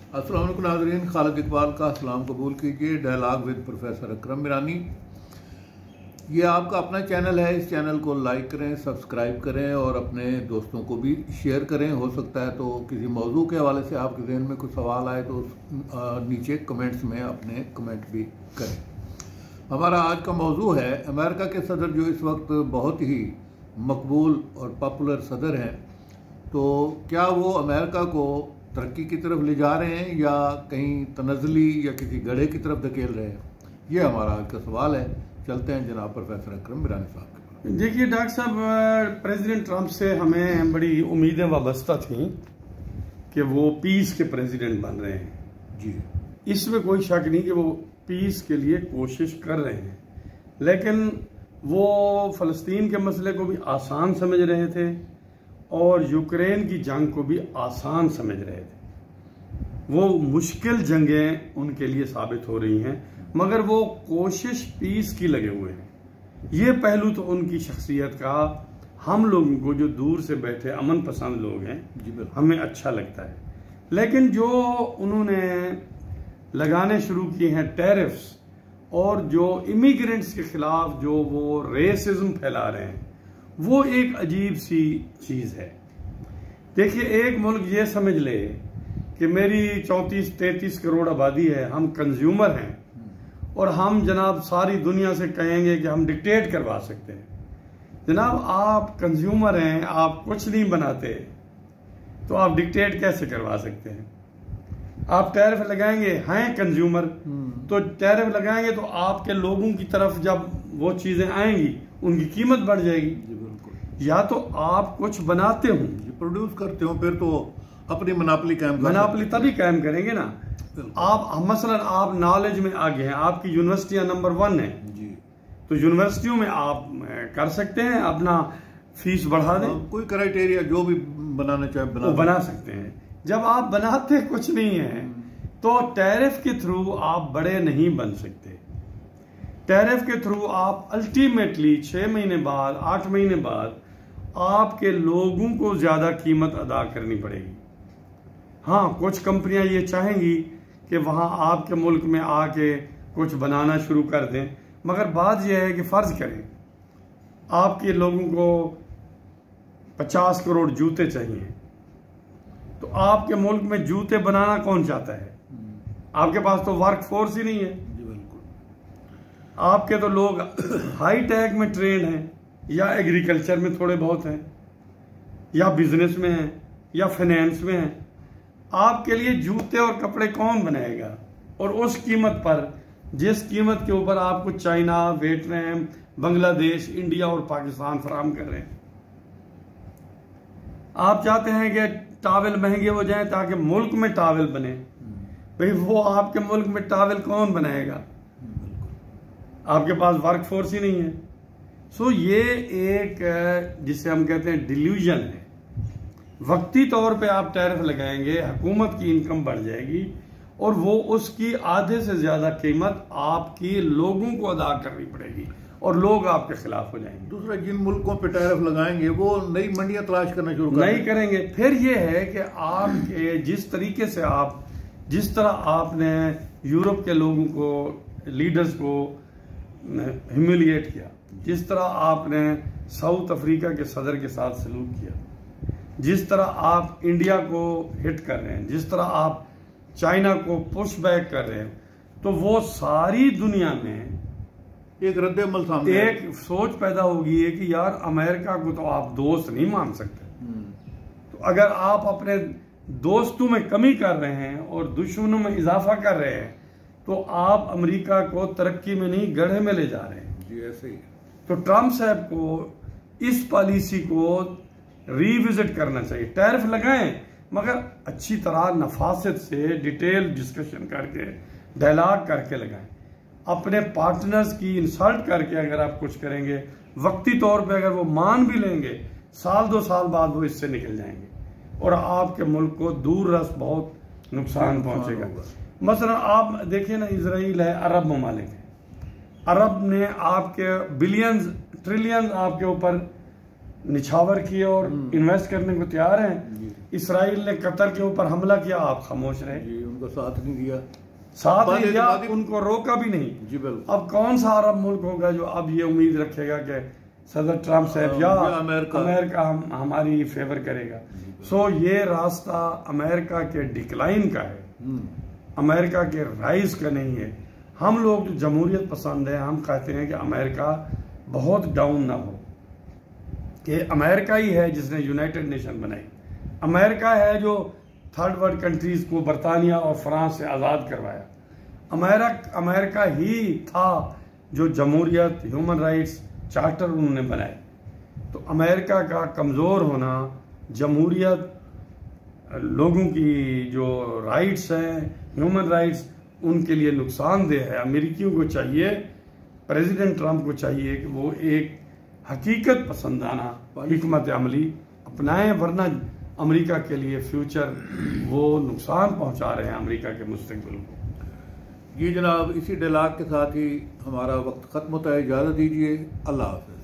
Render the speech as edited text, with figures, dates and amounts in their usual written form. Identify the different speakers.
Speaker 1: अस्सलाम वालेकुम नाज़रीन, खालिद इकबाल का सलाम कबूल कीजिए। डायलॉग विद प्रोफेसर अकरम मीरानी, ये आपका अपना चैनल है। इस चैनल को लाइक करें, सब्सक्राइब करें और अपने दोस्तों को भी शेयर करें। हो सकता है तो किसी मौजू के हवाले से आपके जहन में कुछ सवाल आए तो नीचे कमेंट्स में अपने कमेंट भी करें। हमारा आज का मौजू है अमेरिका के सदर जो इस वक्त बहुत ही मकबूल और पॉपुलर सदर हैं, तो क्या वो अमेरिका को तरक्की की तरफ ले जा रहे हैं या कहीं तनज़ली या किसी गड्ढे की तरफ धकेल रहे हैं? ये हमारा आज का सवाल है। चलते हैं जनाब प्रोफेसर अकरम मीरानी साहब के पास।
Speaker 2: देखिए डॉक्टर साहब, प्रेसिडेंट ट्रंप से हमें बड़ी उम्मीदें वाबस्ता थी कि वो पीस के प्रेसिडेंट बन रहे हैं।
Speaker 1: जी,
Speaker 2: इसमें कोई शक नहीं कि वो पीस के लिए कोशिश कर रहे हैं, लेकिन वो फ़लस्तीन के मसले को भी आसान समझ रहे थे और यूक्रेन की जंग को भी आसान समझ रहे थे। वो मुश्किल जंगें उनके लिए साबित हो रही हैं, मगर वो कोशिश पीस की लगे हुए हैं। ये पहलू तो उनकी शख्सियत का हम लोगों को जो दूर से बैठे अमन पसंद लोग हैं हमें अच्छा लगता है। लेकिन जो उन्होंने लगाने शुरू किए हैं टैरिफ्स और जो इमिग्रेंट्स के खिलाफ जो वो रेसिज्म फैला रहे हैं, वो एक अजीब सी चीज है। देखिए, एक मुल्क ये समझ ले कि मेरी 34-33 करोड़ आबादी है, हम कंज्यूमर हैं और हम जनाब सारी दुनिया से कहेंगे कि हम डिक्टेट करवा सकते हैं। जनाब, आप कंज्यूमर हैं, आप कुछ नहीं बनाते, तो आप डिक्टेट कैसे करवा सकते हैं? आप टैरिफ लगाएंगे, हैं कंज्यूमर, तो टैरिफ लगाएंगे तो आपके लोगों की तरफ जब वो चीजें आएंगी उनकी कीमत बढ़ जाएगी। या तो आप कुछ बनाते हो,
Speaker 1: प्रोड्यूस करते हो, फिर तो अपनी मनापली
Speaker 2: तभी कायम करेंगे ना। आप मसलन आप नॉलेज में आगे हैं, आपकी यूनिवर्सिटियां नंबर 1 है जी, तो यूनिवर्सिटियों में आप कर सकते हैं, अपना फीस बढ़ा दें,
Speaker 1: कोई क्राइटेरिया जो भी बनाना चाहे
Speaker 2: बना सकते हैं। जब आप बनाते कुछ नहीं है तो टैरिफ के थ्रू आप बड़े नहीं बन सकते। टैरिफ के थ्रू आप अल्टीमेटली 6 महीने बाद, 8 महीने बाद आपके लोगों को ज्यादा कीमत अदा करनी पड़ेगी। हाँ, कुछ कंपनियां ये चाहेंगी कि वहां आपके मुल्क में आके कुछ बनाना शुरू कर दें, मगर बात यह है कि फर्ज करें आपके लोगों को 50 करोड़ जूते चाहिए, तो आपके मुल्क में जूते बनाना कौन चाहता है? आपके पास तो वर्क फोर्स ही नहीं है। आपके तो लोग हाई टेक में ट्रेंड हैं, या एग्रीकल्चर में थोड़े बहुत हैं, या बिजनेस में हैं, या फाइनेंस में हैं। आपके लिए जूते और कपड़े कौन बनाएगा? और उस कीमत पर, जिस कीमत के ऊपर आपको चाइना, वियतनाम, बांग्लादेश, इंडिया और पाकिस्तान फराहम कर रहे हैं। आप चाहते हैं कि टावल महंगे हो जाएं ताकि मुल्क में टावल बने, भाई वो आपके मुल्क में टावल कौन बनाएगा? आपके पास वर्क फोर्स ही नहीं है। सो ये एक जिसे हम कहते हैं डिल्यूजन है। वक्ती तौर पे आप टैरिफ लगाएंगे, हुकूमत की इनकम बढ़ जाएगी और वो उसकी आधे से ज्यादा कीमत आपकी लोगों को अदा करनी पड़ेगी और लोग आपके खिलाफ हो जाएंगे।
Speaker 1: दूसरा, जिन मुल्कों पे टैरिफ लगाएंगे वो नई मंडियां तलाश करना शुरू
Speaker 2: नहीं करेंगे। फिर ये है कि आपके जिस तरीके से जिस तरह आपने यूरोप के लोगों को, लीडर्स को ह्यूमिलिएट किया, जिस तरह आपने साउथ अफ्रीका के सदर के साथ सलूक किया, जिस तरह आप इंडिया को हिट कर रहे हैं, जिस तरह आप चाइना को पुश बैक कर रहे हैं, तो वो सारी दुनिया में
Speaker 1: एक रद्द-ए-अमल सामने
Speaker 2: एक सोच पैदा होगी है कि यार अमेरिका को तो आप दोस्त नहीं मान सकते। तो अगर आप अपने दोस्तों में कमी कर रहे हैं और दुश्मनों में इजाफा कर रहे हैं, तो आप अमेरिका को तरक्की में नहीं गड्ढे में ले जा रहे हैं
Speaker 1: जी। ऐसे ही
Speaker 2: तो ट्रंप साहब को इस पॉलिसी को रिविजिट करना चाहिए। टैरिफ लगाएं, मगर अच्छी तरह नफासत से डिटेल डिस्कशन करके, डायलॉग करके लगाएं। अपने पार्टनर्स की इंसल्ट करके अगर आप कुछ करेंगे, वक्ती तौर पे अगर वो मान भी लेंगे, 1-2 साल बाद वो इससे निकल जाएंगे और आपके मुल्क को दूर रस बहुत नुकसान पहुंचेगा। मसलन आप देखिए ना, इजराइल है, अरब ममालिक है, अरब ने आपके बिलियंस ट्रिलियंस आपके ऊपर निछावर किए और इन्वेस्ट करने को तैयार हैं। इसराइल ने कतर के ऊपर हमला किया, आप खामोश रहे,
Speaker 1: उनको साथ नहीं दिया,
Speaker 2: उनको रोका भी नहीं।
Speaker 1: जी बिल्कुल।
Speaker 2: अब कौन सा अरब मुल्क होगा जो अब ये उम्मीद रखेगा कि सदर ट्रम्प साहब या अमेरिका हमारी फेवर करेगा। सो ये रास्ता अमेरिका के डिक्लाइन का है, अमेरिका के राइज का नहीं है। हम लोग जो जमहूरियत पसंद है, हम कहते हैं कि अमेरिका बहुत डाउन ना हो, कि अमेरिका ही है जिसने यूनाइटेड नेशन बनाई, अमेरिका है जो थर्ड वर्ल्ड कंट्रीज को बरतानिया और फ्रांस से आज़ाद करवाया, अमेरिका ही था जो जमहूरियत, ह्यूमन राइट्स चार्टर उन्होंने बनाए। तो अमेरिका का कमज़ोर होना, जमहूरियत, लोगों की जो राइट्स हैं, ह्यूमन राइट्स, उनके लिए नुकसानदेह है। अमेरिकियों को चाहिए, प्रेसिडेंट ट्रम्प को चाहिए कि वो एक हकीकत पसंदाना हिकमत अमली अपनाएं, वरना अमेरिका के लिए फ्यूचर वो नुकसान पहुंचा रहे हैं अमेरिका के मुस्तकबिल को।
Speaker 1: जी जनाब, इसी डायलॉग के साथ ही हमारा वक्त ख़त्म होता है। इजाज़त दीजिए, अल्लाह हाफ़िज़।